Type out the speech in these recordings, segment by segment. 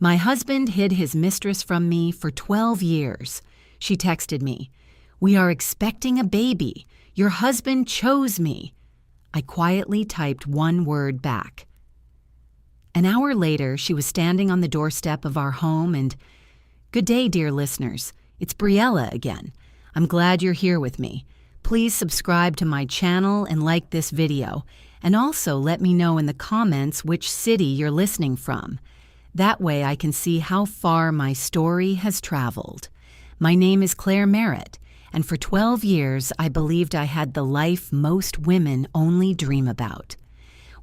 My husband hid his mistress from me for 12 years. She texted me, "We are expecting a baby. Your husband chose me." I quietly typed one word back. An hour later, she was standing on the doorstep of our home and, "Good day, dear listeners. It's Briella again. I'm glad you're here with me. Please subscribe to my channel and like this video, and also let me know in the comments which city you're listening from. That way I can see how far my story has traveled. My name is Claire Merritt, and for 12 years I believed I had the life most women only dream about.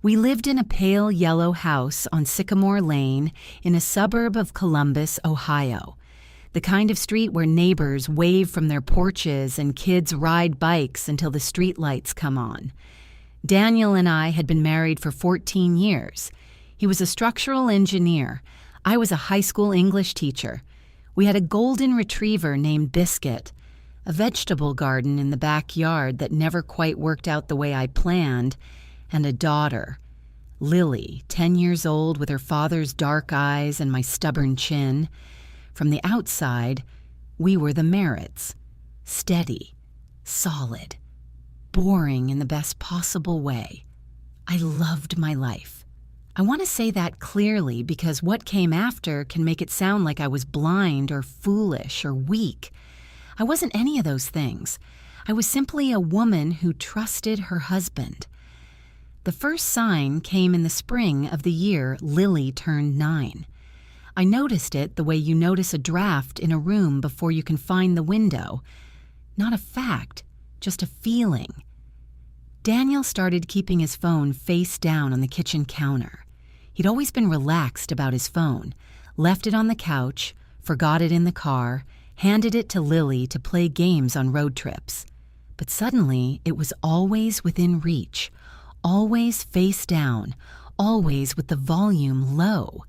We lived in a pale yellow house on Sycamore Lane in a suburb of Columbus, Ohio. The kind of street where neighbors wave from their porches and kids ride bikes until the streetlights come on. Daniel and I had been married for 14 years. He was a structural engineer. I was a high school English teacher. We had a golden retriever named Biscuit, a vegetable garden in the backyard that never quite worked out the way I planned, and a daughter, Lily, 10 years old with her father's dark eyes and my stubborn chin. From the outside, we were the Merritts. Steady, solid, boring in the best possible way. I loved my life. I want to say that clearly because what came after can make it sound like I was blind or foolish or weak. I wasn't any of those things. I was simply a woman who trusted her husband. The first sign came in the spring of the year Lily turned 9. I noticed it the way you notice a draft in a room before you can find the window. Not a fact, just a feeling. Daniel started keeping his phone face down on the kitchen counter. He'd always been relaxed about his phone, left it on the couch, forgot it in the car, handed it to Lily to play games on road trips. But suddenly, it was always within reach, always face down, always with the volume low.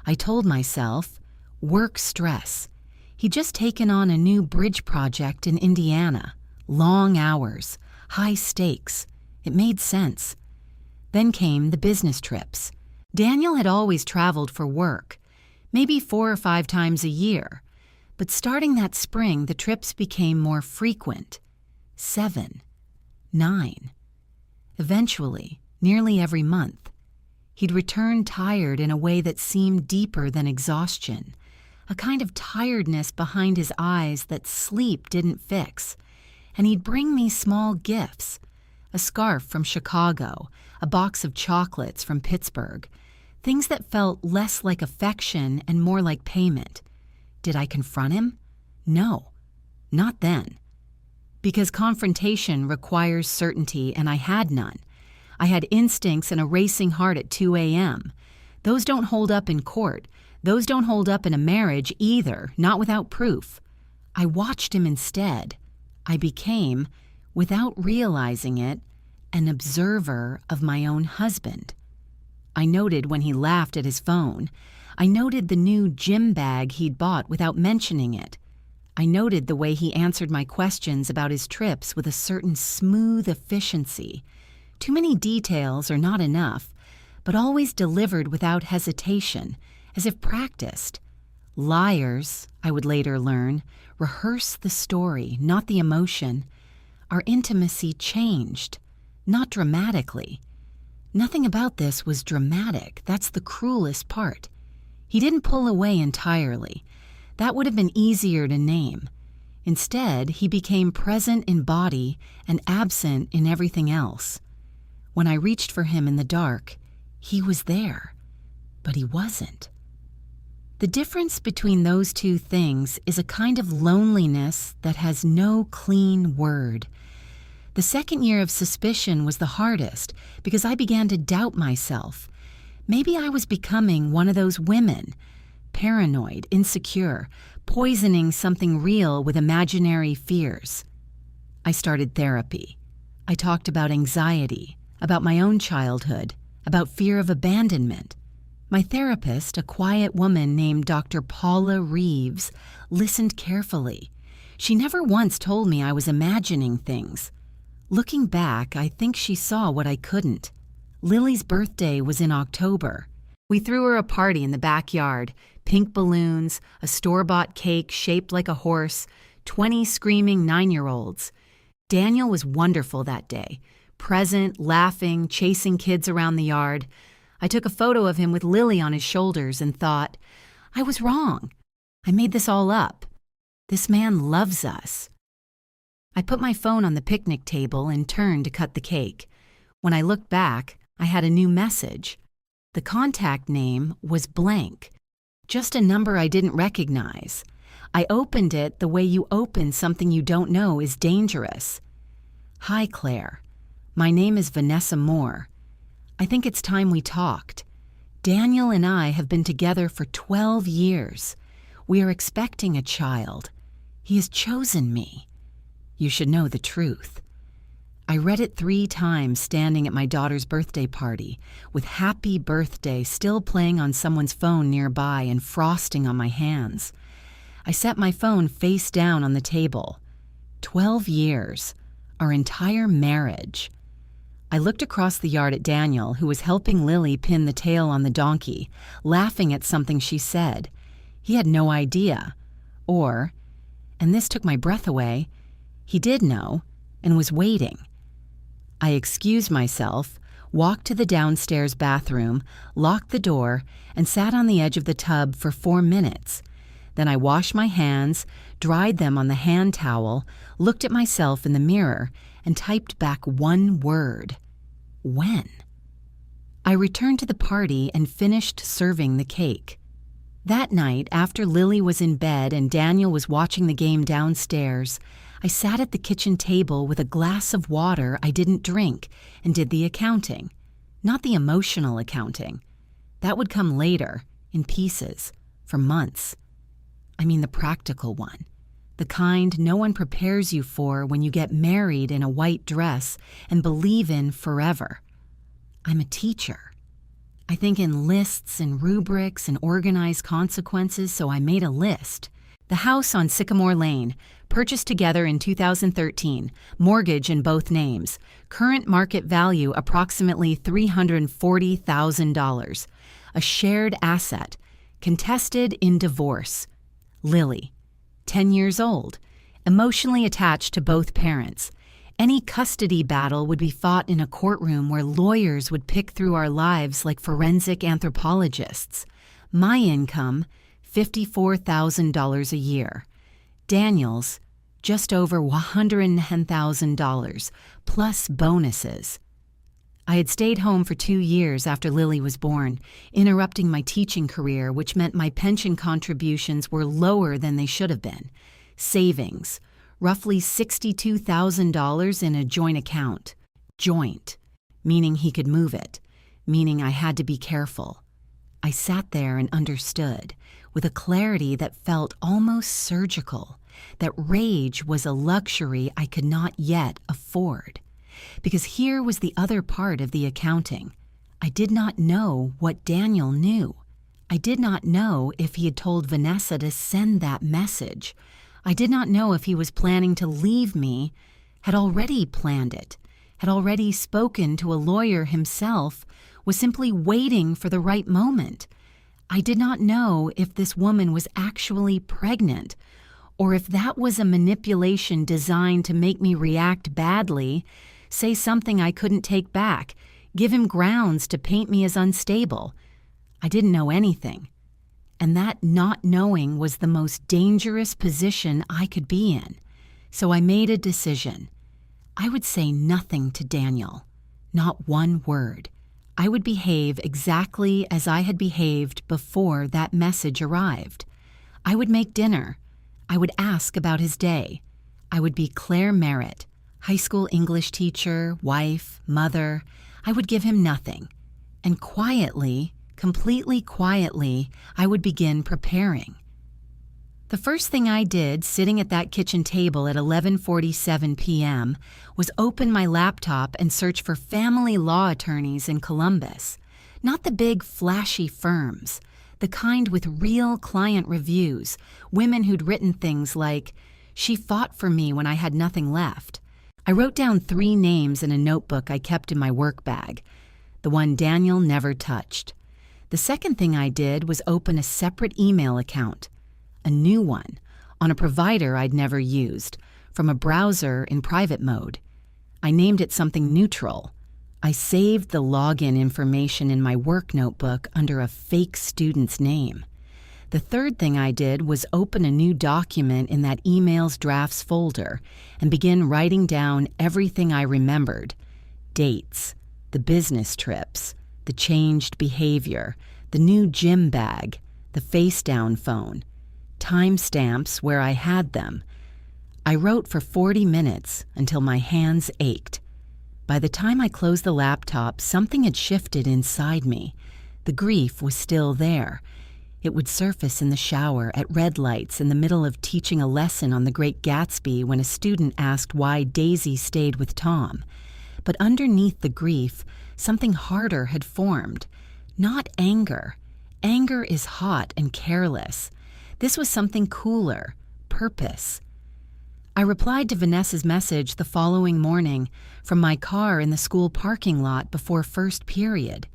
I told myself, work stress. He'd just taken on a new bridge project in Indiana. Long hours, high stakes. It made sense. Then came the business trips. Daniel had always traveled for work, maybe 4 or 5 times a year. But starting that spring, the trips became more frequent. 7, 9. Eventually, nearly every month. He'd return tired in a way that seemed deeper than exhaustion, a kind of tiredness behind his eyes that sleep didn't fix. And he'd bring me small gifts, a scarf from Chicago, a box of chocolates from Pittsburgh, things that felt less like affection and more like payment. Did I confront him? No, not then. Because confrontation requires certainty, and I had none. I had instincts and a racing heart at 2 a.m. Those don't hold up in court. Those don't hold up in a marriage either, not without proof. I watched him instead. I became, without realizing it, an observer of my own husband. I noted when he laughed at his phone. I noted the new gym bag he'd bought without mentioning it. I noted the way he answered my questions about his trips with a certain smooth efficiency. Too many details or not enough, but always delivered without hesitation, as if practiced. Liars, I would later learn, rehearse the story, not the emotion. Our intimacy changed, not dramatically. Nothing about this was dramatic. That's the cruelest part. He didn't pull away entirely. That would have been easier to name. Instead, he became present in body and absent in everything else. When I reached for him in the dark, he was there, but he wasn't. The difference between those two things is a kind of loneliness that has no clean word. The second year of suspicion was the hardest because I began to doubt myself. Maybe I was becoming one of those women, paranoid, insecure, poisoning something real with imaginary fears. I started therapy. I talked about anxiety, about my own childhood, about fear of abandonment. My therapist, a quiet woman named Dr. Paula Reeves, listened carefully. She never once told me I was imagining things. Looking back, I think she saw what I couldn't. Lily's birthday was in October. We threw her a party in the backyard, pink balloons, a store-bought cake shaped like a horse, 20 screaming 9-year-olds. Daniel was wonderful that day, present, laughing, chasing kids around the yard. I took a photo of him with Lily on his shoulders and thought, I was wrong. I made this all up. This man loves us. I put my phone on the picnic table and turned to cut the cake. When I looked back, I had a new message. The contact name was blank, just a number I didn't recognize. I opened it the way you open something you don't know is dangerous. Hi, Claire. My name is Vanessa Moore. I think it's time we talked. Daniel and I have been together for 12 years. We are expecting a child. He has chosen me. You should know the truth. I read it 3 times standing at my daughter's birthday party, with Happy Birthday still playing on someone's phone nearby and frosting on my hands. I set my phone face down on the table. 12 years. Our entire marriage. I looked across the yard at Daniel, who was helping Lily pin the tail on the donkey, laughing at something she said. He had no idea. Or, and this took my breath away, he did know and was waiting. I excused myself, walked to the downstairs bathroom, locked the door, and sat on the edge of the tub for 4 minutes. Then I washed my hands, dried them on the hand towel, looked at myself in the mirror, and typed back one word. When? I returned to the party and finished serving the cake. That night, after Lily was in bed and Daniel was watching the game downstairs, I sat at the kitchen table with a glass of water I didn't drink and did the accounting. Not the emotional accounting. That would come later, in pieces, for months. I mean the practical one. The kind no one prepares you for when you get married in a white dress and believe in forever. I'm a teacher. I think in lists and rubrics and organized consequences, so I made a list. The house on Sycamore Lane, purchased together in 2013, mortgage in both names, current market value approximately $340,000, a shared asset, contested in divorce. Lily, 10 years old, emotionally attached to both parents. Any custody battle would be fought in a courtroom where lawyers would pick through our lives like forensic anthropologists. My income, $54,000 a year. Daniel's, just over $110,000, plus bonuses. I had stayed home for 2 years after Lily was born, interrupting my teaching career, which meant my pension contributions were lower than they should have been. Savings, roughly $62,000 in a joint account. Joint, meaning he could move it, meaning I had to be careful. I sat there and understood, with a clarity that felt almost surgical, that rage was a luxury I could not yet afford. Because here was the other part of the accounting. I did not know what Daniel knew. I did not know if he had told Vanessa to send that message. I did not know if he was planning to leave me, had already planned it, had already spoken to a lawyer himself, was simply waiting for the right moment. I did not know if this woman was actually pregnant, or if that was a manipulation designed to make me react badly, say something I couldn't take back, give him grounds to paint me as unstable. I didn't know anything. And that not knowing was the most dangerous position I could be in. So I made a decision. I would say nothing to Daniel, not one word. I would behave exactly as I had behaved before that message arrived. I would make dinner. I would ask about his day. I would be Claire Merritt, high school English teacher, wife, mother. I would give him nothing. And quietly, completely quietly, I would begin preparing. The first thing I did, sitting at that kitchen table at 11:47 p.m., was open my laptop and search for family law attorneys in Columbus. Not the big, flashy firms, the kind with real client reviews, women who'd written things like, "She fought for me when I had nothing left." I wrote down 3 names in a notebook I kept in my work bag. The one Daniel never touched. The second thing I did was open a separate email account, a new one, on a provider I'd never used, from a browser in private mode. I named it something neutral. I saved the login information in my work notebook under a fake student's name. The third thing I did was open a new document in that email's drafts folder and begin writing down everything I remembered. Dates, the business trips, the changed behavior, the new gym bag, the face-down phone, timestamps where I had them. I wrote for 40 minutes until my hands ached. By the time I closed the laptop, something had shifted inside me. The grief was still there. It would surface in the shower, at red lights, in the middle of teaching a lesson on The Great Gatsby when a student asked why Daisy stayed with Tom. But underneath the grief, something harder had formed. Not anger. Anger is hot and careless. This was something cooler, purpose. I replied to Vanessa's message the following morning from my car in the school parking lot before first period.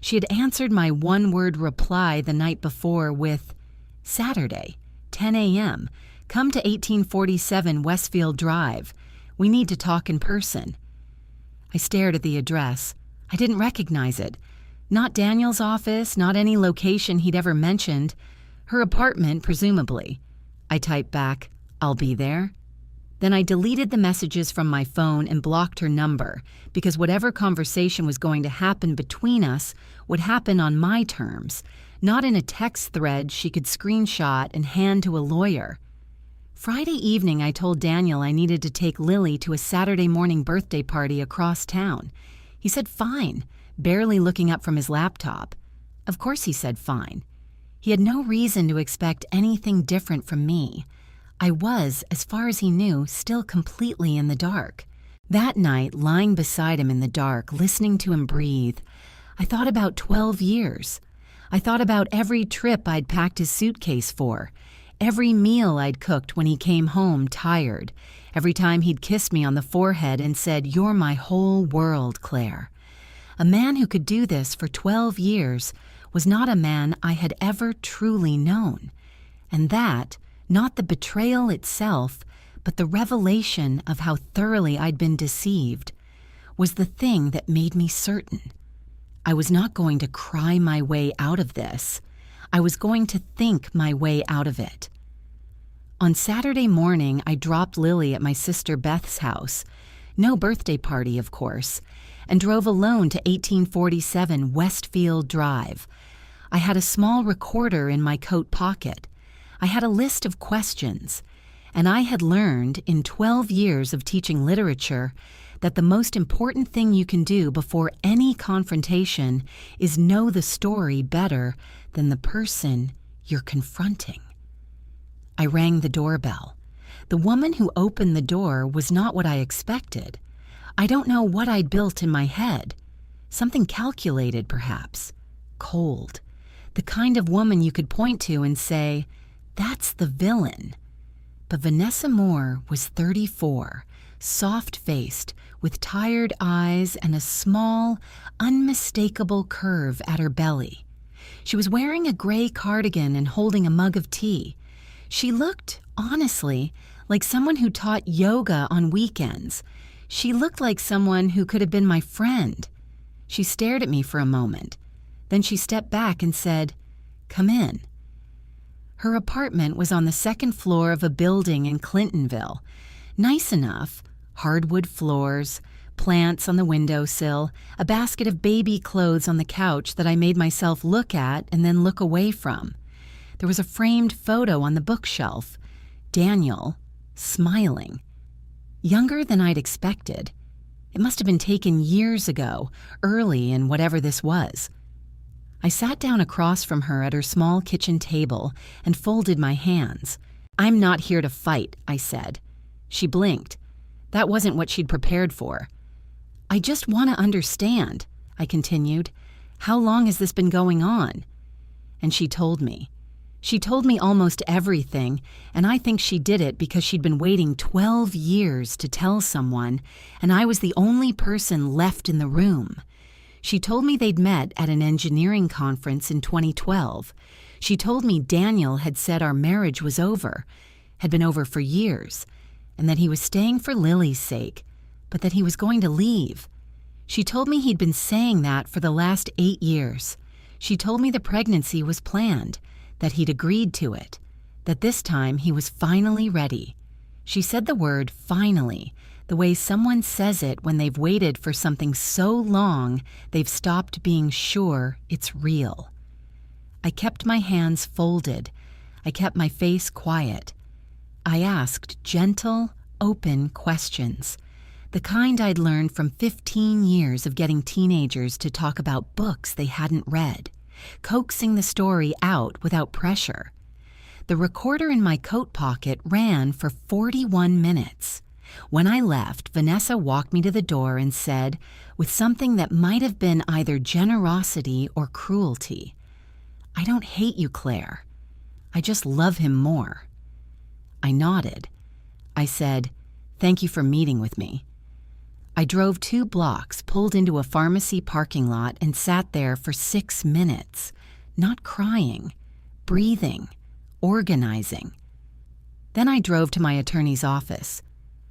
She had answered my one-word reply the night before with, "Saturday, 10 a.m., come to 1847 Westfield Drive. We need to talk in person." I stared at the address. I didn't recognize it. Not Daniel's office, not any location he'd ever mentioned. Her apartment, presumably. I typed back, "I'll be there." Then I deleted the messages from my phone and blocked her number, because whatever conversation was going to happen between us would happen on my terms, not in a text thread she could screenshot and hand to a lawyer. Friday evening, I told Daniel I needed to take Lily to a Saturday morning birthday party across town. He said fine, barely looking up from his laptop. Of course he said fine. He had no reason to expect anything different from me. I was, as far as he knew, still completely in the dark. That night, lying beside him in the dark, listening to him breathe, I thought about 12 years. I thought about every trip I'd packed his suitcase for, every meal I'd cooked when he came home tired, every time he'd kissed me on the forehead and said, "You're my whole world, Claire." A man who could do this for 12 years was not a man I had ever truly known. And that, not the betrayal itself, but the revelation of how thoroughly I'd been deceived, was the thing that made me certain. I was not going to cry my way out of this. I was going to think my way out of it. On Saturday morning, I dropped Lily at my sister Beth's house. No birthday party, of course, and drove alone to 1847 Westfield Drive. I had a small recorder in my coat pocket. I had a list of questions, and I had learned in 12 years of teaching literature that the most important thing you can do before any confrontation is know the story better than the person you're confronting. I rang the doorbell. The woman who opened the door was not what I expected. I don't know what I'd built in my head. Something calculated, perhaps. Cold. The kind of woman you could point to and say, "That's the villain." But Vanessa Moore was 34, soft-faced, with tired eyes and a small, unmistakable curve at her belly. She was wearing a gray cardigan and holding a mug of tea. She looked, honestly, like someone who taught yoga on weekends. She looked like someone who could have been my friend. She stared at me for a moment. Then she stepped back and said, "Come in." Her apartment was on the second floor of a building in Clintonville. Nice enough, hardwood floors, plants on the windowsill, a basket of baby clothes on the couch that I made myself look at and then look away from. There was a framed photo on the bookshelf. Daniel, smiling. Younger than I'd expected. It must have been taken years ago, early in whatever this was. I sat down across from her at her small kitchen table and folded my hands. "I'm not here to fight," I said. She blinked. That wasn't what she'd prepared for. "I just want to understand," I continued. "How long has this been going on?" And she told me. She told me almost everything, and I think she did it because she'd been waiting 12 years to tell someone, and I was the only person left in the room. She told me they'd met at an engineering conference in 2012. She told me Daniel had said our marriage was over, had been over for years, and that he was staying for Lily's sake, but that he was going to leave. She told me he'd been saying that for the last 8 years. She told me the pregnancy was planned, that he'd agreed to it, that this time he was finally ready. She said the word finally, the way someone says it when they've waited for something so long they've stopped being sure it's real. I kept my hands folded. I kept my face quiet. I asked gentle, open questions, the kind I'd learned from 15 years of getting teenagers to talk about books they hadn't read, coaxing the story out without pressure. The recorder in my coat pocket ran for 41 minutes. When I left, Vanessa walked me to the door and said, with something that might have been either generosity or cruelty, "I don't hate you, Claire. I just love him more." I nodded. I said, "Thank you for meeting with me." I drove 2 blocks, pulled into a pharmacy parking lot, and sat there for 6 minutes, not crying, breathing, organizing. Then I drove to my attorney's office.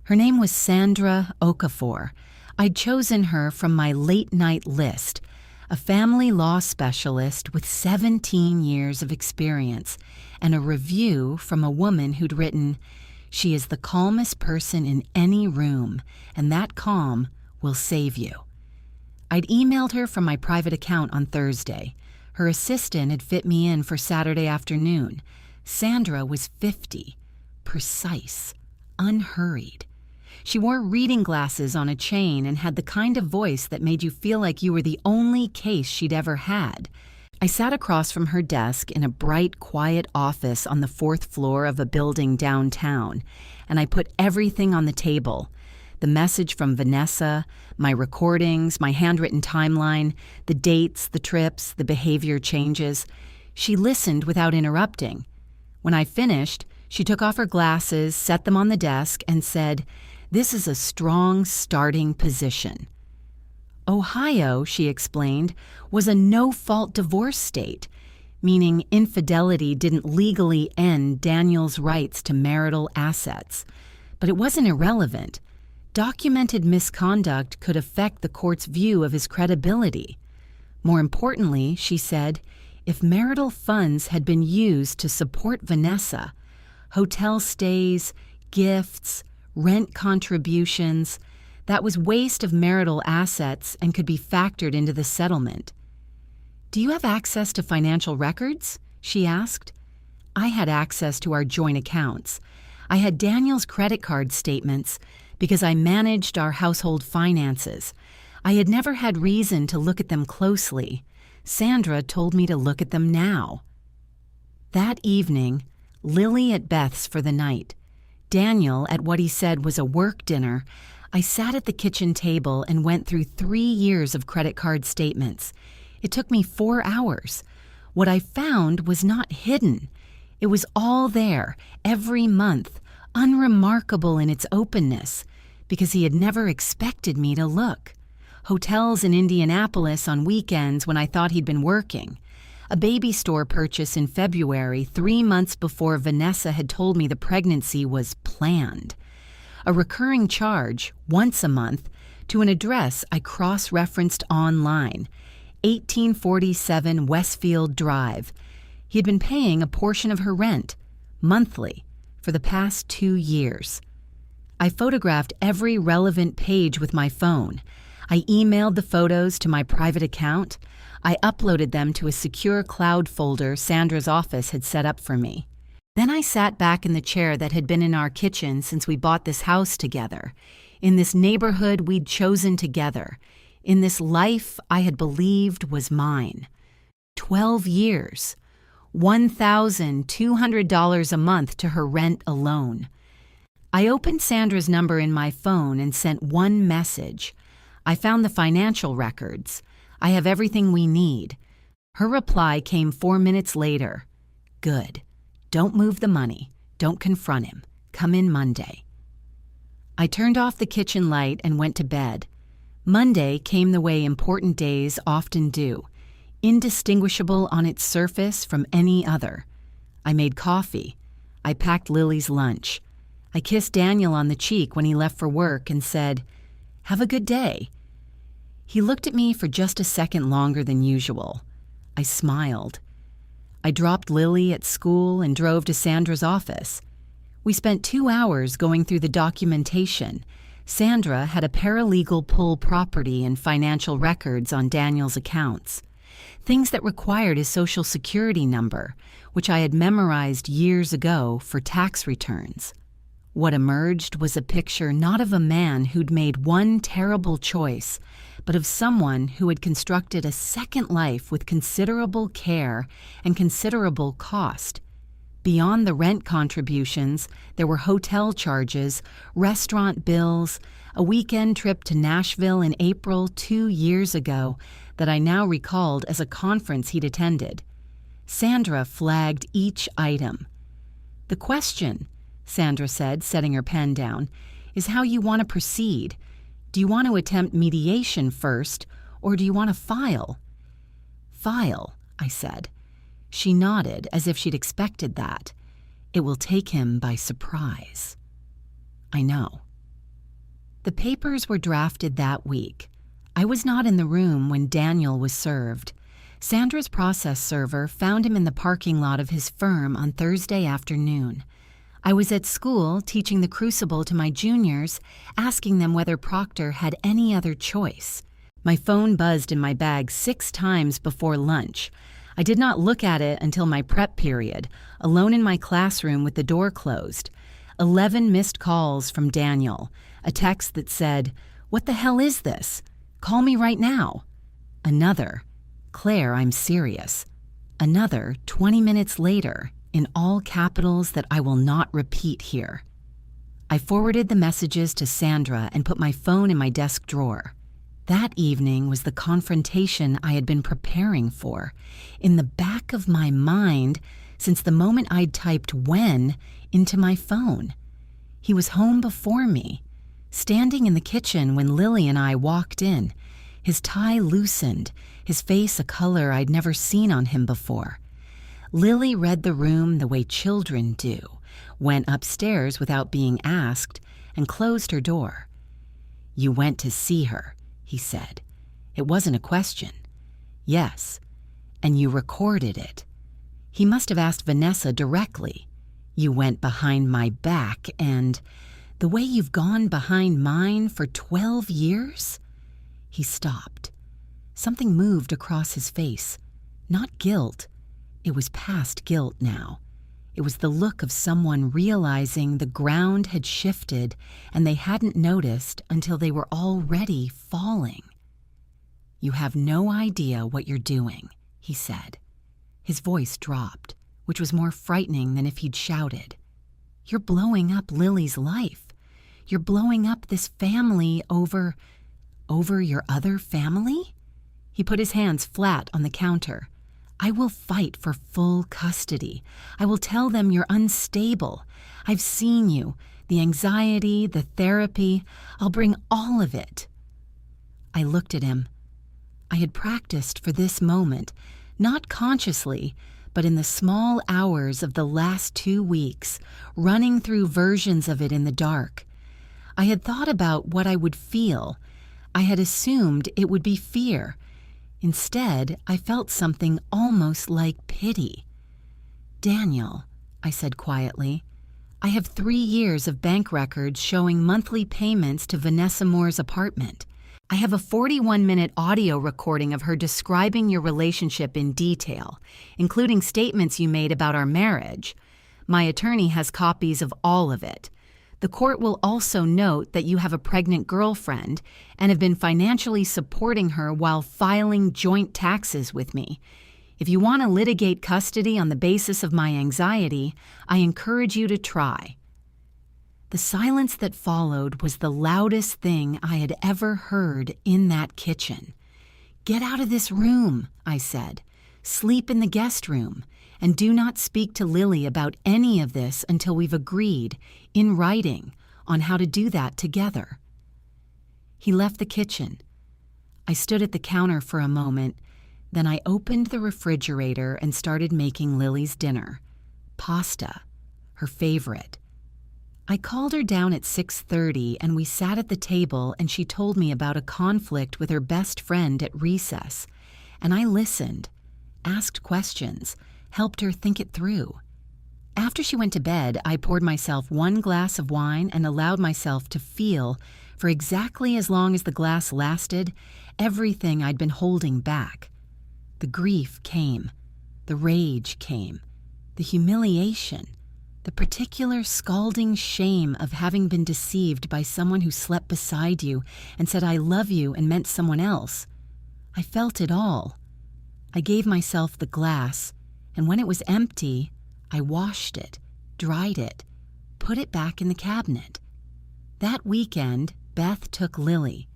Her name was Sandra Okafor. I'd chosen her from my late-night list, a family law specialist with 17 years of experience, and a review from a woman who'd written, "She is the calmest person in any room, and that calm will save you." I'd emailed her from my private account on Thursday. Her assistant had fit me in for Saturday afternoon. Sandra was 50, precise, unhurried. She wore reading glasses on a chain and had the kind of voice that made you feel like you were the only case she'd ever had. I sat across from her desk in a bright, quiet office on the 4th floor of a building downtown, and I put everything on the table. The message from Vanessa, my recordings, my handwritten timeline, the dates, the trips, the behavior changes. She listened without interrupting. When I finished, she took off her glasses, set them on the desk, and said, "This is a strong starting position." Ohio, she explained, was a no-fault divorce state, meaning infidelity didn't legally end Daniel's rights to marital assets. But it wasn't irrelevant. Documented misconduct could affect the court's view of his credibility. More importantly, she said, if marital funds had been used to support Vanessa, hotel stays, gifts, rent contributions, that was waste of marital assets and could be factored into the settlement. "Do you have access to financial records?" she asked. I had access to our joint accounts. I had Daniel's credit card statements because I managed our household finances. I had never had reason to look at them closely. Sandra told me to look at them now. That evening, Lily at Beth's for the night, Daniel at what he said was a work dinner, I sat at the kitchen table and went through 3 years of credit card statements. It took me 4 hours. What I found was not hidden. It was all there, every month, unremarkable in its openness, because he had never expected me to look. Hotels in Indianapolis on weekends when I thought he'd been working. A baby store purchase in February, 3 months before Vanessa had told me the pregnancy was planned. A recurring charge, once a month, to an address I cross-referenced online, 1847 Westfield Drive. He had been paying a portion of her rent, monthly, for the past 2 years. I photographed every relevant page with my phone. I emailed the photos to my private account. I uploaded them to a secure cloud folder Sandra's office had set up for me. Then I sat back in the chair that had been in our kitchen since we bought this house together, in this neighborhood we'd chosen together, in this life I had believed was mine. 12 years, $1,200 a month to her rent alone. I opened Sandra's number in my phone and sent one message. I found the financial records. I have everything we need. Her reply came 4 minutes later. Good. Don't move the money. Don't confront him. Come in Monday. I turned off the kitchen light and went to bed. Monday came the way important days often do, indistinguishable on its surface from any other. I made coffee. I packed Lily's lunch. I kissed Daniel on the cheek when he left for work and said, "Have a good day." He looked at me for just a second longer than usual. I smiled. I dropped Lily at school and drove to Sandra's office. We spent 2 hours going through the documentation. Sandra had a paralegal pull property and financial records on Daniel's accounts, things that required his Social Security number, which I had memorized years ago for tax returns. What emerged was a picture not of a man who'd made one terrible choice, but of someone who had constructed a second life with considerable care and considerable cost. Beyond the rent contributions, there were hotel charges, restaurant bills, a weekend trip to Nashville in April 2 years ago that I now recalled as a conference he'd attended. Sandra flagged each item. "The question," Sandra said, setting her pen down, "is how you want to proceed. Do you want to attempt mediation first, or do you want to file?" "File," I said. She nodded as if she'd expected that. "It will take him by surprise." "I know." The papers were drafted that week. I was not in the room when Daniel was served. Sandra's process server found him in the parking lot of his firm on Thursday afternoon. I was at school teaching the Crucible to my juniors, asking them whether Proctor had any other choice. My phone buzzed in my bag 6 times before lunch. I did not look at it until my prep period, alone in my classroom with the door closed. 11 missed calls from Daniel, a text that said, "What the hell is this? Call me right now." Another, "Claire, I'm serious." Another 20 minutes later, in all capitals that I will not repeat here. I forwarded the messages to Sandra and put my phone in my desk drawer. That evening was the confrontation I had been preparing for, in the back of my mind since the moment I'd typed "when" into my phone. He was home before me, standing in the kitchen when Lily and I walked in, his tie loosened, his face a color I'd never seen on him before. Lily read the room the way children do, went upstairs without being asked, and closed her door. "You went to see her," he said. It wasn't a question. "Yes. And you recorded it." He must have asked Vanessa directly. "You went behind my back and the way you've gone behind mine for 12 years? He stopped. Something moved across his face. Not guilt. It was past guilt now. It was the look of someone realizing the ground had shifted and they hadn't noticed until they were already falling. "You have no idea what you're doing," he said. His voice dropped, which was more frightening than if he'd shouted. "You're blowing up Lily's life. You're blowing up this family over your other family?" He put his hands flat on the counter. "I will fight for full custody. I will tell them you're unstable. I've seen you, the anxiety, the therapy. I'll bring all of it." I looked at him. I had practiced for this moment, not consciously, but in the small hours of the last 2 weeks, running through versions of it in the dark. I had thought about what I would feel. I had assumed it would be fear. Instead, I felt something almost like pity. "Daniel," I said quietly, "I have 3 years of bank records showing monthly payments to Vanessa Moore's apartment. I have a 41-minute audio recording of her describing your relationship in detail, including statements you made about our marriage. My attorney has copies of all of it. The court will also note that you have a pregnant girlfriend and have been financially supporting her while filing joint taxes with me. If you want to litigate custody on the basis of my anxiety, I encourage you to try." The silence that followed was the loudest thing I had ever heard in that kitchen. "Get out of this room," I said. "Sleep in the guest room. And do not speak to Lily about any of this until we've agreed, in writing, on how to do that together." He left the kitchen. I stood at the counter for a moment, then I opened the refrigerator and started making Lily's dinner. Pasta, her favorite. I called her down at 6:30 and we sat at the table and she told me about a conflict with her best friend at recess. And I listened, asked questions, helped her think it through. After she went to bed, I poured myself one glass of wine and allowed myself to feel, for exactly as long as the glass lasted, everything I'd been holding back. The grief came, the rage came, the humiliation, the particular scalding shame of having been deceived by someone who slept beside you and said I love you and meant someone else. I felt it all. I gave myself the glass, and when it was empty, I washed it, dried it, put it back in the cabinet. That weekend, Beth took Lily.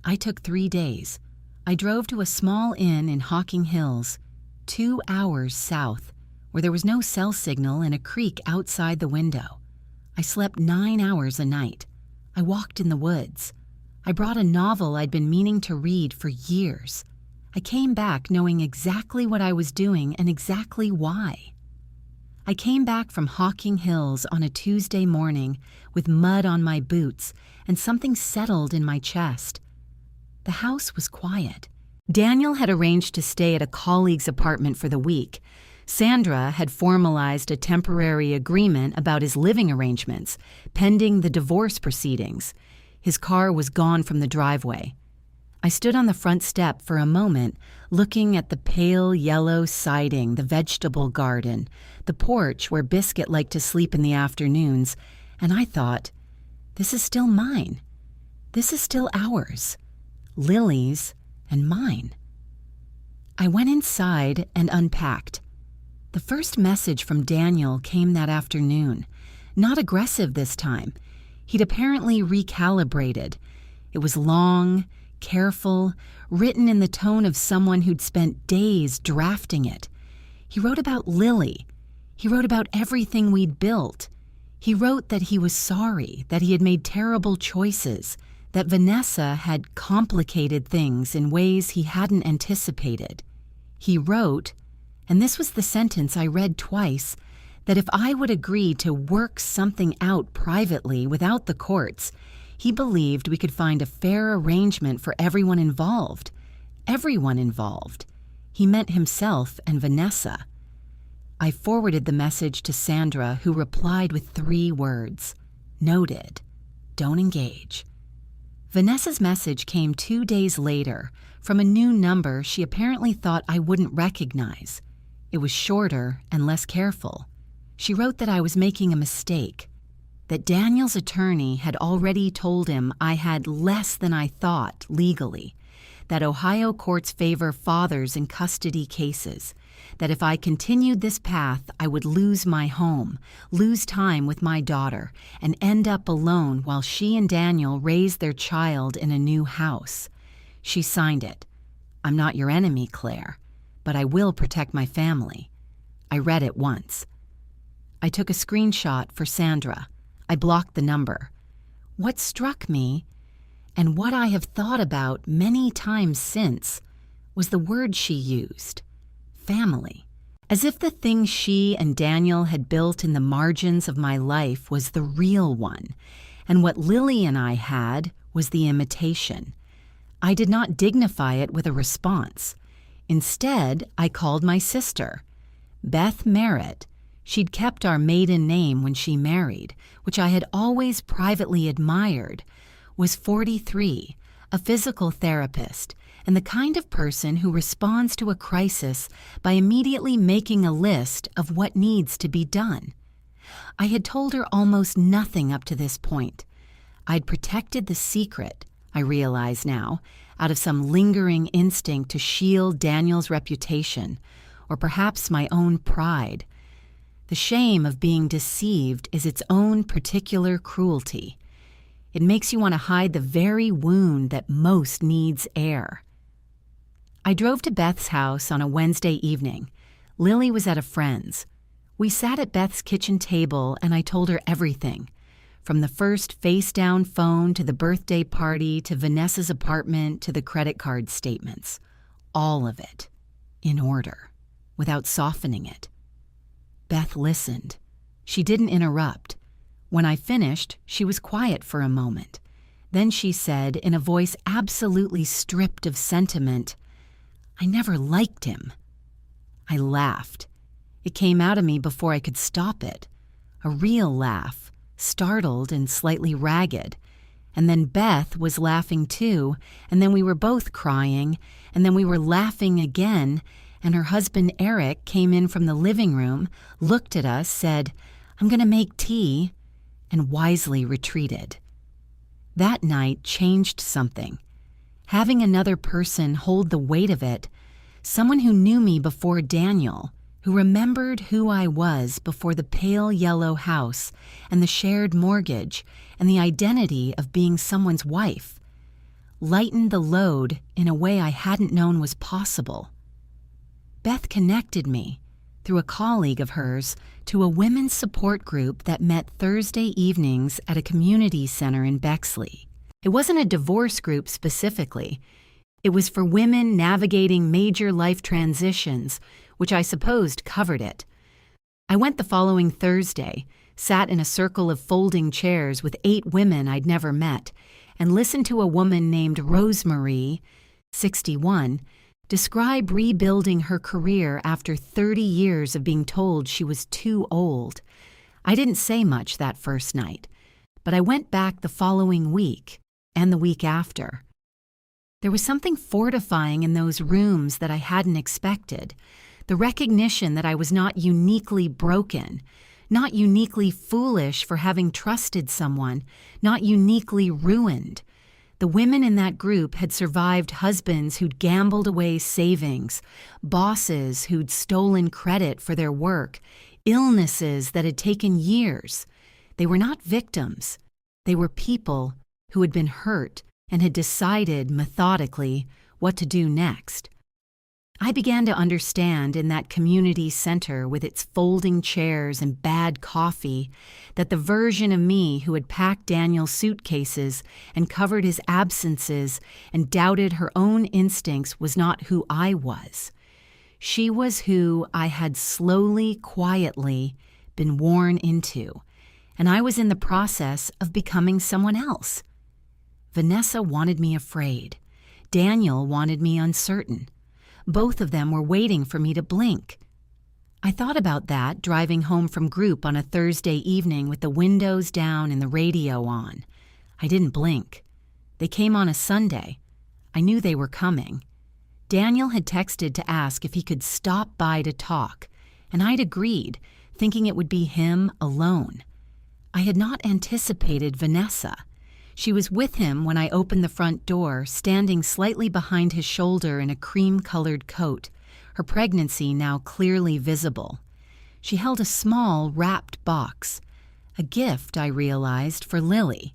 I took 3 days. I drove to a small inn in Hocking Hills, 2 hours south, where there was no cell signal and a creek outside the window. I slept 9 hours a night. I walked in the woods. I brought a novel I'd been meaning to read for years. I came back knowing exactly what I was doing and exactly why. I came back from Hocking Hills on a Tuesday morning with mud on my boots and something settled in my chest. The house was quiet. Daniel had arranged to stay at a colleague's apartment for the week. Sandra had formalized a temporary agreement about his living arrangements, pending the divorce proceedings. His car was gone from the driveway. I stood on the front step for a moment, looking at the pale yellow siding, the vegetable garden, the porch where Biscuit liked to sleep in the afternoons, and I thought, this is still mine. This is still ours. Lily's and mine. I went inside and unpacked. The first message from Daniel came that afternoon. Not aggressive this time. He'd apparently recalibrated. It was long, careful, written in the tone of someone who'd spent days drafting it. He wrote about Lily. He wrote about everything we'd built. He wrote that he was sorry, that he had made terrible choices, that Vanessa had complicated things in ways he hadn't anticipated. He wrote, and this was the sentence I read twice, that if I would agree to work something out privately without the courts, he believed we could find a fair arrangement for everyone involved. Everyone involved. He meant himself and Vanessa. I forwarded the message to Sandra, who replied with 3 words. Noted. Don't engage. Vanessa's message came 2 days later from a new number she apparently thought I wouldn't recognize. It was shorter and less careful. She wrote that I was making a mistake, that Daniel's attorney had already told him I had less than I thought legally, that Ohio courts favor fathers in custody cases, that if I continued this path, I would lose my home, lose time with my daughter, and end up alone while she and Daniel raised their child in a new house. She signed it. I'm not your enemy, Claire, but I will protect my family. I read it once. I took a screenshot for Sandra. I blocked the number. What struck me, and what I have thought about many times since, was the word she used. Family. As if the thing she and Daniel had built in the margins of my life was the real one, and what Lily and I had was the imitation. I did not dignify it with a response. Instead, I called my sister, Beth Merritt. She'd kept our maiden name when she married, which I had always privately admired, was 43, a physical therapist, and the kind of person who responds to a crisis by immediately making a list of what needs to be done. I had told her almost nothing up to this point. I'd protected the secret, I realize now, out of some lingering instinct to shield Daniel's reputation, or perhaps my own pride. The shame of being deceived is its own particular cruelty. It makes you want to hide the very wound that most needs air. I drove to Beth's house on a Wednesday evening. Lily was at a friend's. We sat at Beth's kitchen table and I told her everything. from the first face-down phone to the birthday party to Vanessa's apartment to the credit card statements. All of it, in order, without softening it. Beth listened. She didn't interrupt. When I finished, she was quiet for a moment. Then she said, in a voice absolutely stripped of sentiment, "I never liked him." I laughed. It came out of me before I could stop it. A real laugh, startled and slightly ragged. And then Beth was laughing too, and then we were both crying, and then we were laughing again, and her husband Eric came in from the living room, looked at us, said, "I'm going to make tea," and wisely retreated. That night changed something. Having another person hold the weight of it, someone who knew me before Daniel, who remembered who I was before the pale yellow house and the shared mortgage and the identity of being someone's wife, lightened the load in a way I hadn't known was possible. Beth connected me, through a colleague of hers, to a women's support group that met Thursday evenings at a community center in Bexley. It wasn't a divorce group specifically. It was for women navigating major life transitions, which I supposed covered it. I went the following Thursday, sat in a circle of folding chairs with 8 women I'd never met, and listened to a woman named Rosemarie, 61, describe rebuilding her career after 30 years of being told she was too old. I didn't say much that first night, but I went back the following week and the week after. There was something fortifying in those rooms that I hadn't expected. The recognition that I was not uniquely broken, not uniquely foolish for having trusted someone, not uniquely ruined. The women in that group had survived husbands who'd gambled away savings, bosses who'd stolen credit for their work, illnesses that had taken years. They were not victims. They were people who had been hurt and had decided methodically what to do next. I began to understand in that community center with its folding chairs and bad coffee that the version of me who had packed Daniel's suitcases and covered his absences and doubted her own instincts was not who I was. She was who I had slowly, quietly been worn into, and I was in the process of becoming someone else. Vanessa wanted me afraid. Daniel wanted me uncertain. Both of them were waiting for me to blink. I thought about that driving home from group on a Thursday evening with the windows down and the radio on. I didn't blink. They came on a Sunday. I knew they were coming. Daniel had texted to ask if he could stop by to talk, and I'd agreed, thinking it would be him alone. I had not anticipated Vanessa. She was with him when I opened the front door, standing slightly behind his shoulder in a cream-colored coat, her pregnancy now clearly visible. She held a small, wrapped box, a gift, I realized, for Lily.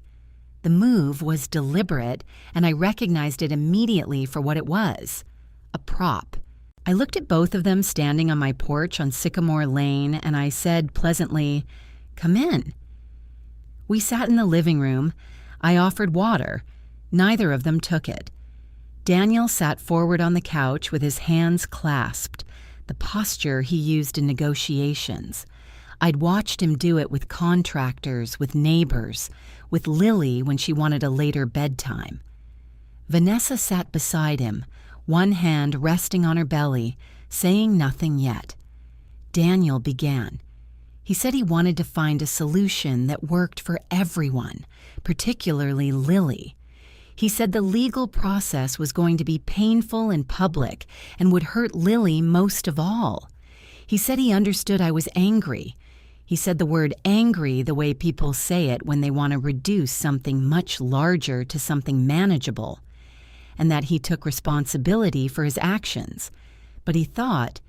The move was deliberate, and I recognized it immediately for what it was, a prop. I looked at both of them standing on my porch on Sycamore Lane, and I said pleasantly, "Come in." We sat in the living room. I offered water. Neither of them took it. Daniel sat forward on the couch with his hands clasped, the posture he used in negotiations. I'd watched him do it with contractors, with neighbors, with Lily when she wanted a later bedtime. Vanessa sat beside him, one hand resting on her belly, saying nothing yet. Daniel began. He said he wanted to find a solution that worked for everyone, particularly Lily. He said the legal process was going to be painful and public and would hurt Lily most of all. He said he understood I was angry. He said the word angry the way people say it when they want to reduce something much larger to something manageable, and that he took responsibility for his actions. But he thought,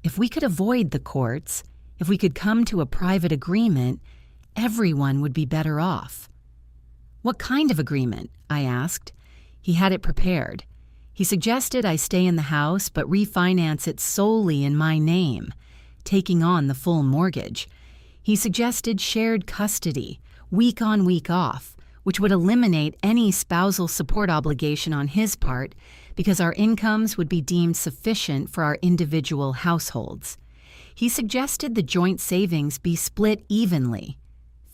if we could avoid the courts, if we could come to a private agreement, everyone would be better off. "What kind of agreement?" I asked. He had it prepared. He suggested I stay in the house but refinance it solely in my name, taking on the full mortgage. He suggested shared custody, week on, week off, which would eliminate any spousal support obligation on his part because our incomes would be deemed sufficient for our individual households. He suggested the joint savings be split evenly,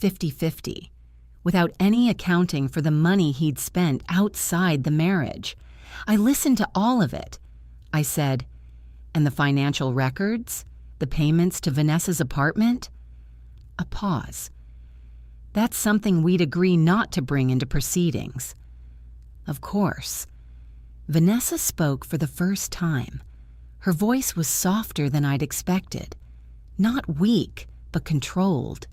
50-50, without any accounting for the money he'd spent outside the marriage. I listened to all of it. I said, "And the financial records? The payments to Vanessa's apartment?" A pause. "That's something we'd agree not to bring into proceedings." Of course. Vanessa spoke for the first time. Her voice was softer than I'd expected. Not weak, but controlled.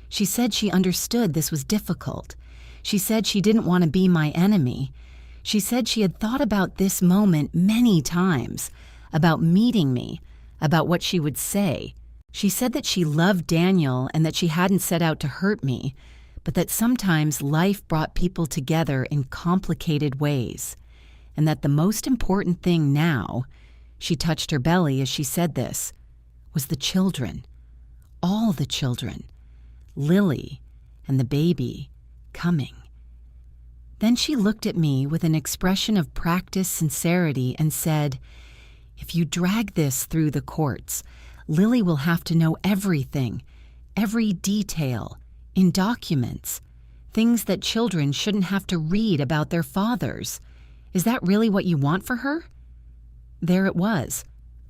She said she understood this was difficult. She said she didn't want to be my enemy. She said she had thought about this moment many times, about meeting me, about what she would say. She said that she loved Daniel and that she hadn't set out to hurt me, but that sometimes life brought people together in complicated ways, and that the most important thing now, she touched her belly as she said this, was the children. All the children. Lily and the baby coming. Then she looked at me with an expression of practiced sincerity and said, "If you drag this through the courts, Lily will have to know everything, every detail, in documents, things that children shouldn't have to read about their fathers. Is that really what you want for her?" There it was.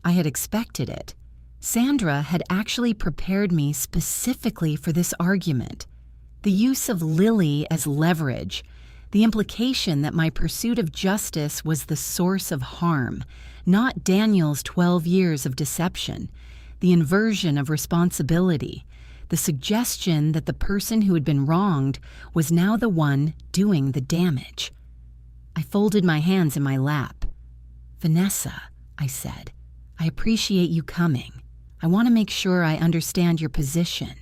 I had expected it. Sandra had actually prepared me specifically for this argument. The use of Lily as leverage, the implication that my pursuit of justice was the source of harm, not Daniel's 12 years of deception, the inversion of responsibility, the suggestion that the person who had been wronged was now the one doing the damage. I folded my hands in my lap. "Vanessa," I said, "I appreciate you coming. I want to make sure I understand your position.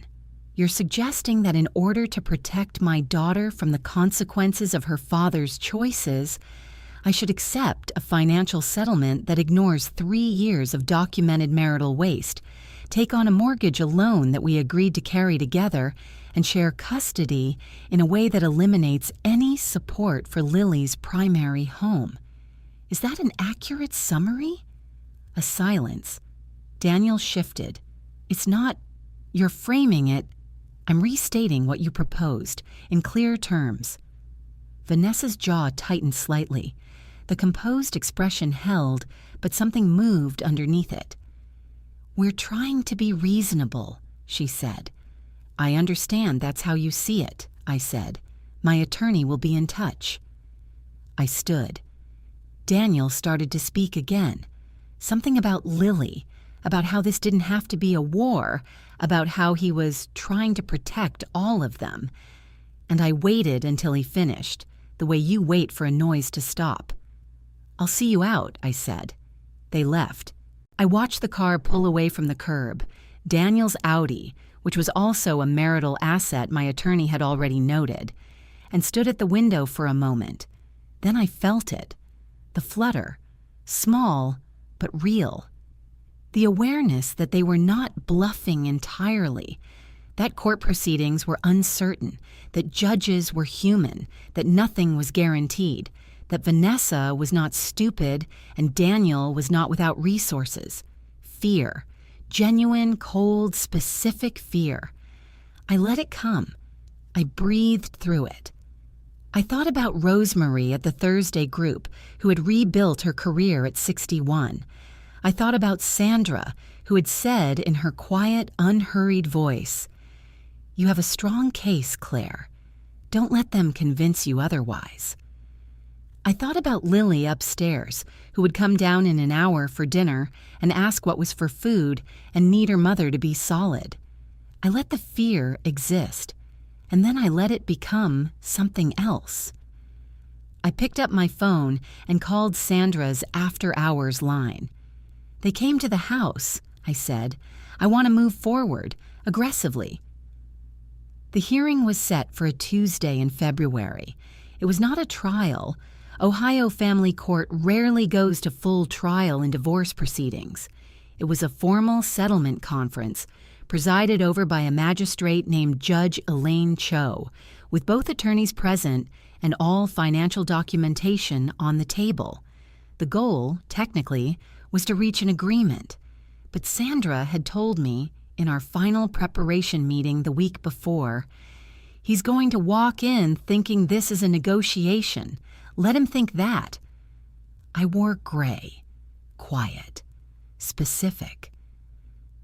You're suggesting that in order to protect my daughter from the consequences of her father's choices, I should accept a financial settlement that ignores 3 years of documented marital waste, take on a mortgage alone that we agreed to carry together, and share custody in a way that eliminates any support for Lily's primary home. Is that an accurate summary?" A silence. Daniel shifted. "It's not. You're framing it. I'm restating what you proposed, in clear terms." Vanessa's jaw tightened slightly. The composed expression held, but something moved underneath it. "We're trying to be reasonable," she said. "I understand that's how you see it," I said. "My attorney will be in touch." I stood. Daniel started to speak again. Something about Lily, about how this didn't have to be a war, about how he was trying to protect all of them. And I waited until he finished, the way you wait for a noise to stop. "I'll see you out," I said. They left. I watched the car pull away from the curb, Daniel's Audi, which was also a marital asset my attorney had already noted, and stood at the window for a moment. Then I felt it. The flutter. Small, but real. The awareness that they were not bluffing entirely, that court proceedings were uncertain, that judges were human, that nothing was guaranteed, that Vanessa was not stupid and Daniel was not without resources. Fear. Genuine, cold, specific fear. I let it come. I breathed through it. I thought about Rosemary at the Thursday group, who had rebuilt her career at 61. I thought about Sandra, who had said in her quiet, unhurried voice, "You have a strong case, Claire. Don't let them convince you otherwise." I thought about Lily upstairs, who would come down in an hour for dinner and ask what was for food and need her mother to be solid. I let the fear exist, and then I let it become something else. I picked up my phone and called Sandra's after-hours line. "They came to the house," I said. "I want to move forward, aggressively." The hearing was set for a Tuesday in February. It was not a trial. Ohio Family Court rarely goes to full trial in divorce proceedings. It was a formal settlement conference, presided over by a magistrate named Judge Elaine Cho, with both attorneys present and all financial documentation on the table. The goal, technically, was to reach an agreement, but Sandra had told me in our final preparation meeting the week before, "He's going to walk in thinking this is a negotiation. Let him think that." I wore gray, quiet, specific.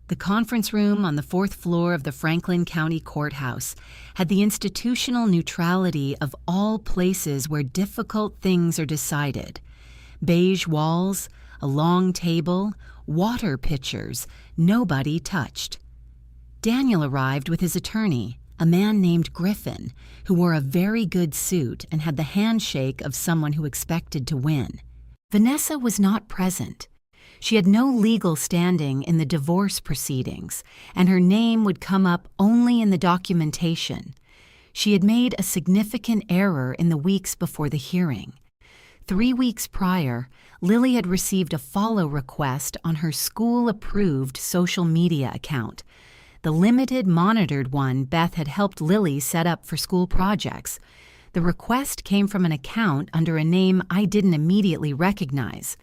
The conference room on the 4th floor of the Franklin County Courthouse had the institutional neutrality of all places where difficult things are decided. Beige walls, a long table, water pitchers, nobody touched. Daniel arrived with his attorney, a man named Griffin, who wore a very good suit and had the handshake of someone who expected to win. Vanessa was not present. She had no legal standing in the divorce proceedings, and her name would come up only in the documentation. She had made a significant error in the weeks before the hearing. 3 weeks prior, Lily had received a follow request on her school-approved social media account, the limited monitored one Beth had helped Lily set up for school projects. The request came from an account under a name I didn't immediately recognize.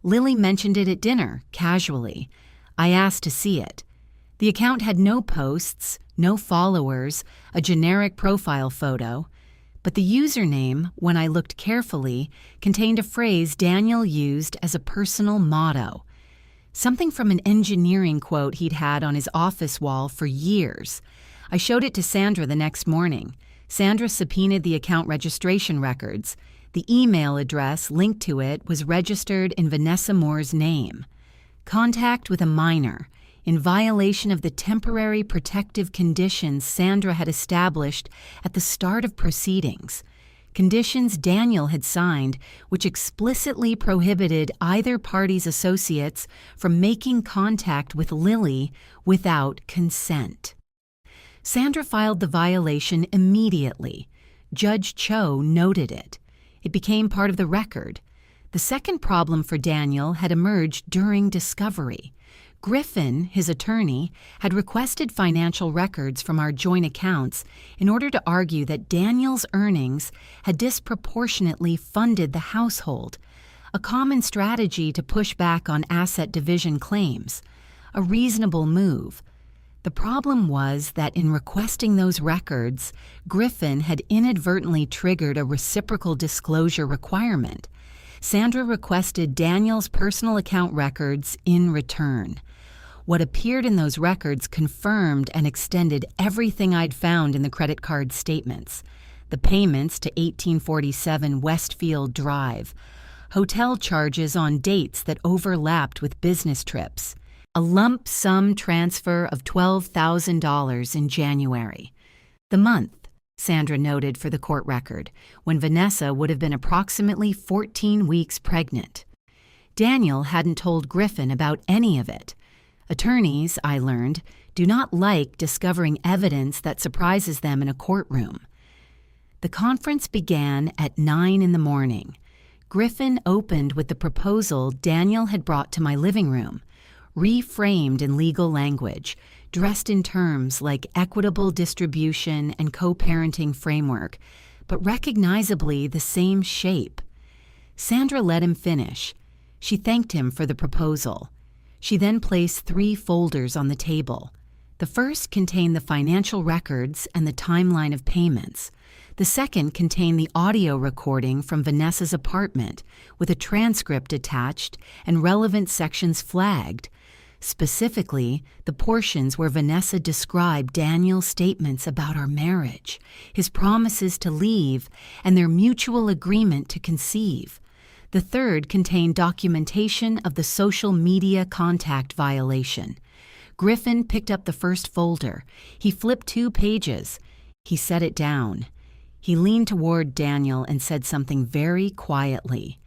Lily mentioned it at dinner, casually. I asked to see it. The account had no posts, no followers, a generic profile photo, but the username, when I looked carefully, contained a phrase Daniel used as a personal motto. Something from an engineering quote he'd had on his office wall for years. I showed it to Sandra the next morning. Sandra subpoenaed the account registration records. The email address linked to it was registered in Vanessa Moore's name. Contact with a minor, in violation of the temporary protective conditions Sandra had established at the start of proceedings. Conditions Daniel had signed, which explicitly prohibited either party's associates from making contact with Lily without consent. Sandra filed the violation immediately. Judge Cho noted it. It became part of the record. The second problem for Daniel had emerged during discovery. Griffin, his attorney, had requested financial records from our joint accounts in order to argue that Daniel's earnings had disproportionately funded the household, a common strategy to push back on asset division claims, a reasonable move. The problem was that in requesting those records, Griffin had inadvertently triggered a reciprocal disclosure requirement. Sandra requested Daniel's personal account records in return. What appeared in those records confirmed and extended everything I'd found in the credit card statements. The payments to 1847 Westfield Drive, hotel charges on dates that overlapped with business trips, a lump sum transfer of $12,000 in January. The month, Sandra noted for the court record, when Vanessa would have been approximately 14 weeks pregnant. Daniel hadn't told Griffin about any of it. Attorneys, I learned, do not like discovering evidence that surprises them in a courtroom. The conference began at 9 in the morning. Griffin opened with the proposal Daniel had brought to my living room, reframed in legal language, dressed in terms like equitable distribution and co-parenting framework, but recognizably the same shape. Sandra let him finish. She thanked him for the proposal. She then placed 3 folders on the table. The first contained the financial records and the timeline of payments. The second contained the audio recording from Vanessa's apartment, with a transcript attached and relevant sections flagged. Specifically, the portions where Vanessa described Daniel's statements about our marriage, his promises to leave, and their mutual agreement to conceive. The third contained documentation of the social media contact violation. Griffin picked up the first folder. He flipped 2 pages. He set it down. He leaned toward Daniel and said something very quietly.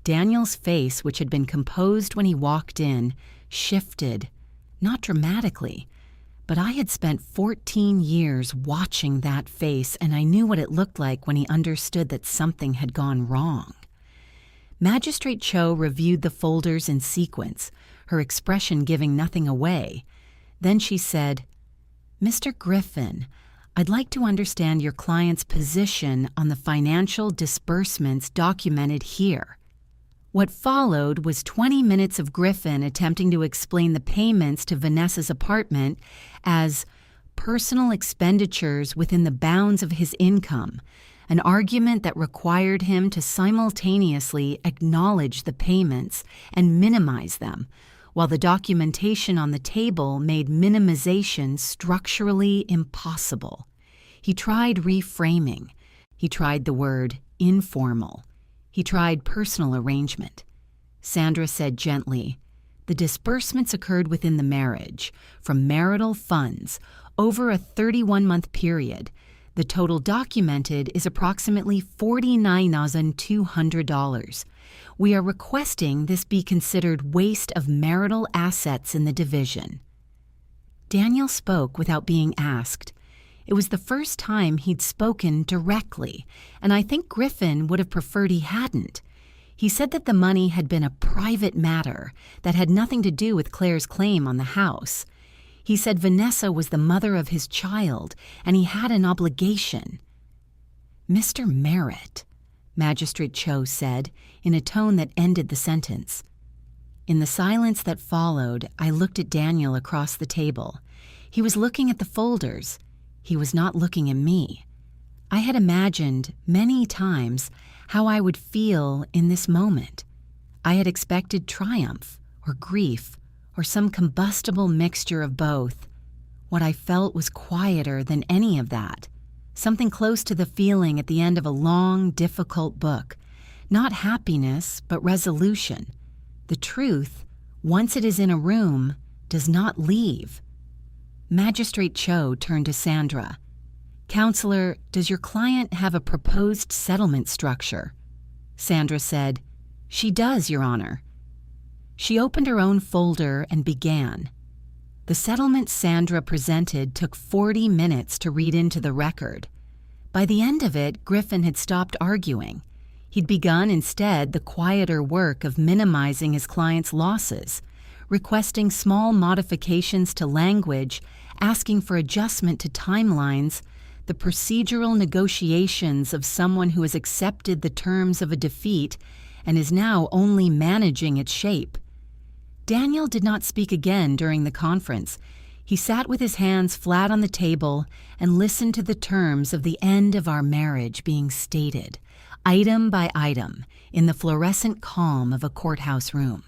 Daniel's face, which had been composed when he walked in, shifted, not dramatically, but I had spent 14 years watching that face, and I knew what it looked like when he understood that something had gone wrong. Magistrate Cho reviewed the folders in sequence, her expression giving nothing away. Then she said, "Mr. Griffin, I'd like to understand your client's position on the financial disbursements documented here." What followed was 20 minutes of Griffin attempting to explain the payments to Vanessa's apartment as personal expenditures within the bounds of his income, an argument that required him to simultaneously acknowledge the payments and minimize them, while the documentation on the table made minimization structurally impossible. He tried reframing. He tried the word informal. He tried personal arrangement. Sandra said gently, "The disbursements occurred within the marriage, from marital funds, over a 31-month period. The total documented is approximately $49,200. We are requesting this be considered waste of marital assets in the division." Daniel spoke without being asked. It was the first time he'd spoken directly, and I think Griffin would have preferred he hadn't. He said that the money had been a private matter that had nothing to do with Claire's claim on the house. He said Vanessa was the mother of his child, and he had an obligation. "Mr. Merritt," Magistrate Cho said, in a tone that ended the sentence. In the silence that followed, I looked at Daniel across the table. He was looking at the folders. He was not looking at me. I had imagined many times how I would feel in this moment. I had expected triumph or grief or some combustible mixture of both. What I felt was quieter than any of that, something close to the feeling at the end of a long, difficult book. Not happiness, but resolution. The truth, once it is in a room, does not leave. Magistrate Cho turned to Sandra. "Counselor, does your client have a proposed settlement structure?" Sandra said, "She does, Your Honor." She opened her own folder and began. The settlement Sandra presented took 40 minutes to read into the record. By the end of it, Griffin had stopped arguing. He'd begun instead the quieter work of minimizing his client's losses, requesting small modifications to language, asking for adjustment to timelines, the procedural negotiations of someone who has accepted the terms of a defeat and is now only managing its shape. Daniel did not speak again during the conference. He sat with his hands flat on the table and listened to the terms of the end of our marriage being stated, item by item, in the fluorescent calm of a courthouse room.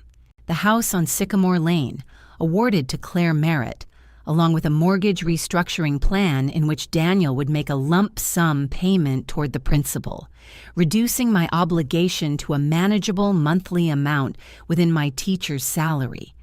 The house on Sycamore Lane, awarded to Claire Merritt, along with a mortgage restructuring plan in which Daniel would make a lump sum payment toward the principal, reducing my obligation to a manageable monthly amount within my teacher's salary.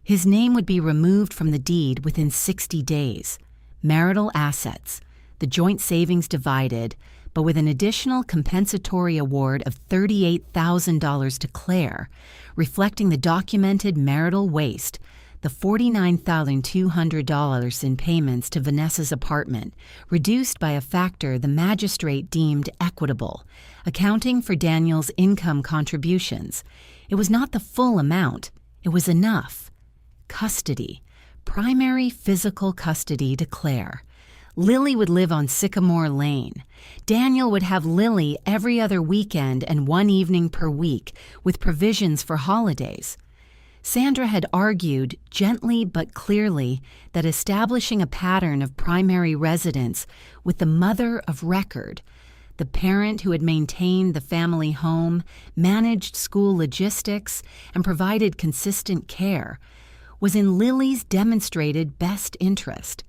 His name would be removed from the deed within 60 days. Marital assets, the joint savings divided, but with an additional compensatory award of $38,000 to Claire, reflecting the documented marital waste, the $49,200 in payments to Vanessa's apartment, reduced by a factor the magistrate deemed equitable, accounting for Daniel's income contributions. It was not the full amount. It was enough. Custody, primary physical custody to Claire. Lily would live on Sycamore Lane. Daniel would have Lily every other weekend and one evening per week, with provisions for holidays. Sandra had argued, gently but clearly, that establishing a pattern of primary residence with the mother of record, the parent who had maintained the family home, managed school logistics, and provided consistent care, was in Lily's demonstrated best interest.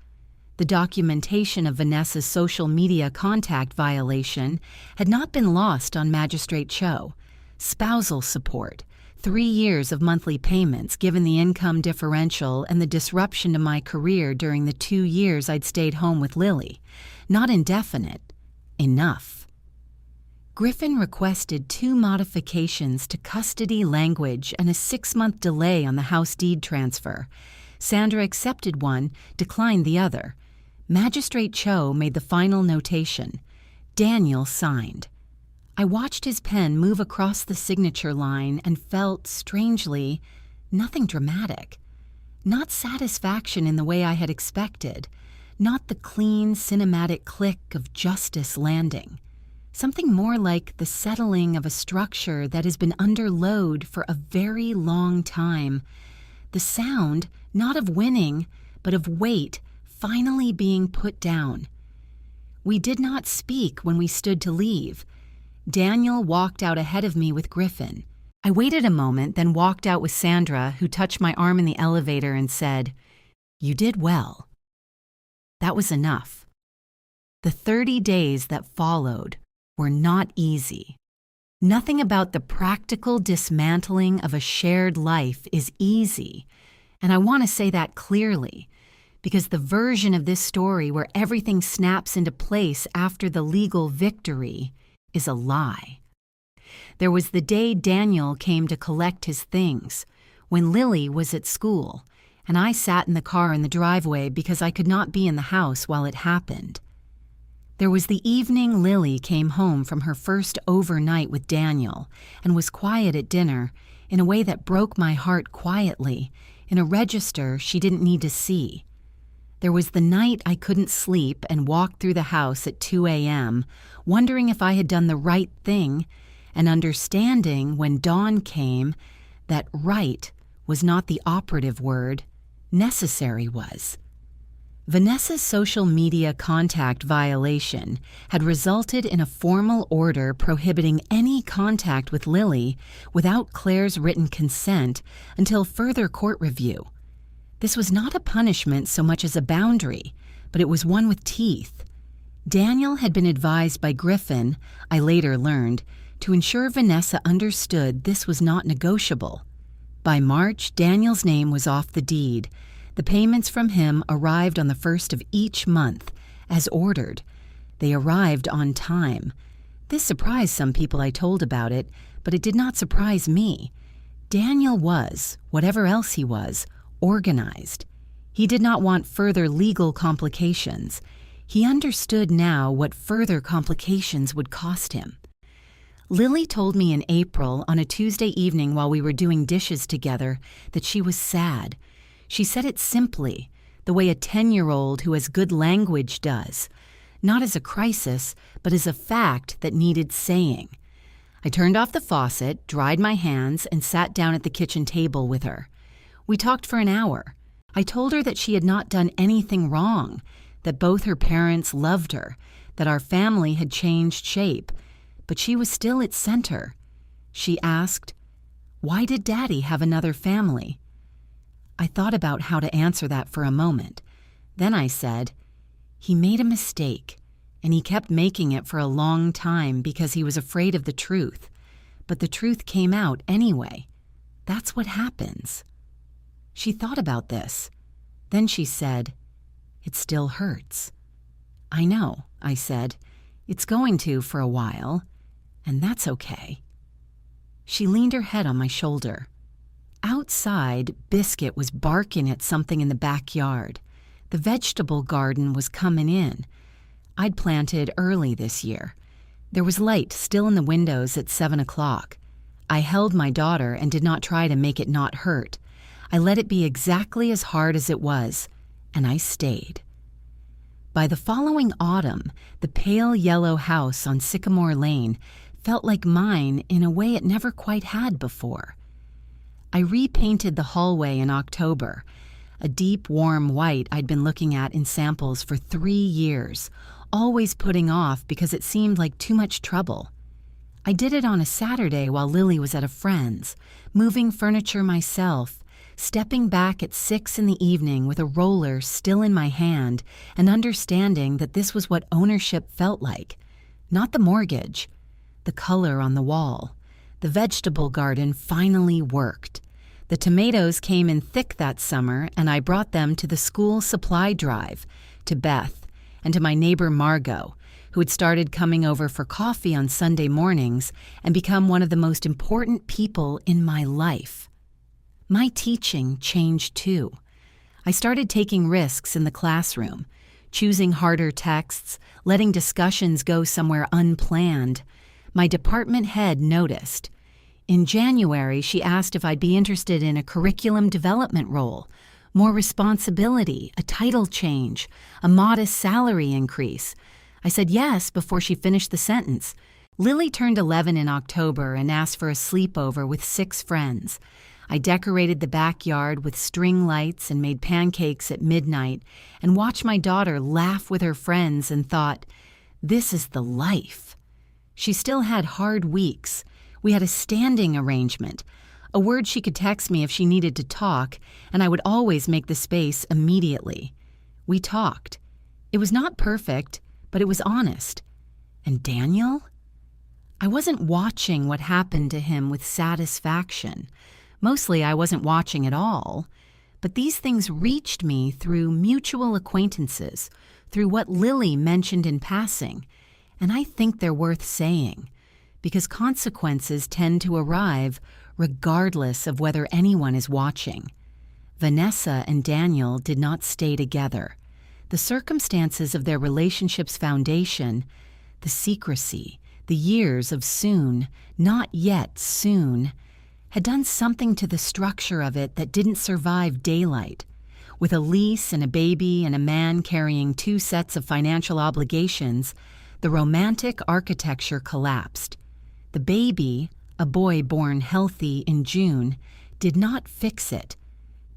The documentation of Vanessa's social media contact violation had not been lost on Magistrate Cho. Spousal support, 3 years of monthly payments given the income differential and the disruption to my career during the 2 years I'd stayed home with Lily. Not indefinite. Enough. Griffin requested 2 modifications to custody language and a 6-month delay on the house deed transfer. Sandra accepted one, declined the other. Magistrate Cho made the final notation. Daniel signed. I watched his pen move across the signature line and felt, strangely, nothing dramatic. Not satisfaction in the way I had expected, not the clean, cinematic click of justice landing. Something more like the settling of a structure that has been under load for a very long time. The sound, not of winning, but of weight finally being put down. We did not speak when we stood to leave. Daniel walked out ahead of me with Griffin. I waited a moment, then walked out with Sandra, who touched my arm in the elevator and said, "You did well." That was enough. The 30 days that followed were not easy. Nothing about the practical dismantling of a shared life is easy, and I want to say that clearly, because the version of this story where everything snaps into place after the legal victory is a lie. There was the day Daniel came to collect his things, when Lily was at school, and I sat in the car in the driveway because I could not be in the house while it happened. There was the evening Lily came home from her first overnight with Daniel and was quiet at dinner in a way that broke my heart quietly, in a register she didn't need to see. There was the night I couldn't sleep and walked through the house at 2 a.m., wondering if I had done the right thing, and understanding when dawn came that right was not the operative word, necessary was. Vanessa's social media contact violation had resulted in a formal order prohibiting any contact with Lily without Claire's written consent until further court review. This was not a punishment so much as a boundary, but it was one with teeth. Daniel had been advised by Griffin, I later learned, to ensure Vanessa understood this was not negotiable. By March, Daniel's name was off the deed. The payments from him arrived on the 1st of each month, as ordered. They arrived on time. This surprised some people I told about it, but it did not surprise me. Daniel was, whatever else he was, organized. He did not want further legal complications. He understood now what further complications would cost him. Lily told me in April, on a Tuesday evening while we were doing dishes together, that she was sad. She said it simply, the way a 10-year-old who has good language does, not as a crisis, but as a fact that needed saying. I turned off the faucet, dried my hands, and sat down at the kitchen table with her. We talked for an hour. I told her that she had not done anything wrong, that both her parents loved her, that our family had changed shape, but she was still its center. She asked, "Why did Daddy have another family?" I thought about how to answer that for a moment. Then I said, "He made a mistake, and he kept making it for a long time because he was afraid of the truth. But the truth came out anyway. That's what happens." She thought about this. Then she said, "It still hurts." "I know," I said. "It's going to for a while, and that's okay." She leaned her head on my shoulder. Outside, Biscuit was barking at something in the backyard. The vegetable garden was coming in. I'd planted early this year. There was light still in the windows at 7 o'clock. I held my daughter and did not try to make it not hurt. I let it be exactly as hard as it was, and I stayed. By the following autumn, the pale yellow house on Sycamore Lane felt like mine in a way it never quite had before. I repainted the hallway in October, a deep, warm white I'd been looking at in samples for 3 years, always putting off because it seemed like too much trouble. I did it on a Saturday while Lily was at a friend's, moving furniture myself, stepping back at 6 in the evening with a roller still in my hand and understanding that this was what ownership felt like. Not the mortgage, the color on the wall. The vegetable garden finally worked. The tomatoes came in thick that summer, and I brought them to the school supply drive, to Beth, and to my neighbor Margot, who had started coming over for coffee on Sunday mornings and become one of the most important people in my life. My teaching changed too. I started taking risks in the classroom, choosing harder texts, letting discussions go somewhere unplanned. My department head noticed. In January, she asked if I'd be interested in a curriculum development role, More responsibility, a title change, a modest salary increase. I said yes before she finished the sentence. Lily turned 11 in October and asked for a sleepover with 6 friends. I decorated the backyard with string lights and made pancakes at midnight and watched my daughter laugh with her friends and thought, this is the life. She still had hard weeks. We had a standing arrangement, a word she could text me if she needed to talk, and I would always make the space immediately. We talked. It was not perfect, but it was honest. And Daniel? I wasn't watching what happened to him with satisfaction. Mostly I wasn't watching at all. But these things reached me through mutual acquaintances, through what Lily mentioned in passing. And I think they're worth saying, because consequences tend to arrive regardless of whether anyone is watching. Vanessa and Daniel did not stay together. The circumstances of their relationship's foundation, the secrecy, the years of soon, not yet soon, had done something to the structure of it that didn't survive daylight. With a lease and a baby and a man carrying 2 sets of financial obligations, the romantic architecture collapsed. The baby, a boy born healthy in June, did not fix it.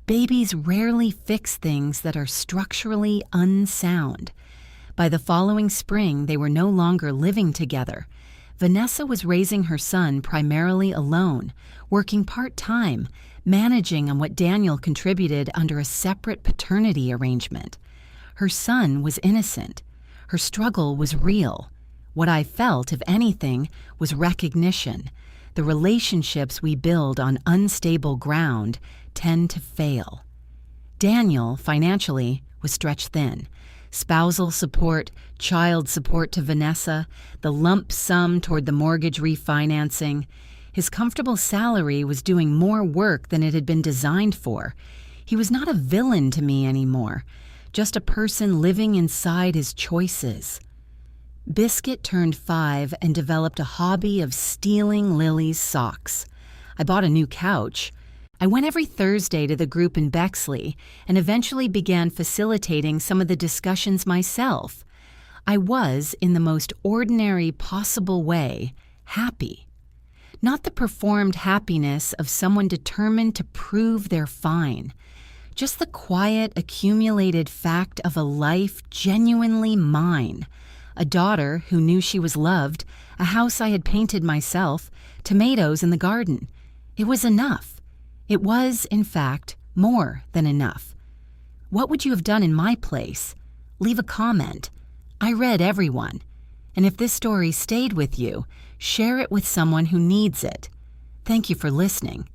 Babies rarely fix things that are structurally unsound. By the following spring, they were no longer living together. Vanessa was raising her son primarily alone, working part-time, managing on what Daniel contributed under a separate paternity arrangement. Her son was innocent. Her struggle was real. What I felt, if anything, was recognition. The relationships we build on unstable ground tend to fail. Daniel, financially, was stretched thin. Spousal support, child support to Vanessa, the lump sum toward the mortgage refinancing. His comfortable salary was doing more work than it had been designed for. He was not a villain to me anymore, just a person living inside his choices. Biscuit turned 5 and developed a hobby of stealing Lily's socks. I bought a new couch. I went every Thursday to the group in Bexley and eventually began facilitating some of the discussions myself. I was, in the most ordinary possible way, happy. Not the performed happiness of someone determined to prove they're fine. Just the quiet, accumulated fact of a life genuinely mine. A daughter who knew she was loved, a house I had painted myself, tomatoes in the garden. It was enough. It was, in fact, more than enough. What would you have done in my place? Leave a comment. I read everyone. And if this story stayed with you, share it with someone who needs it. Thank you for listening.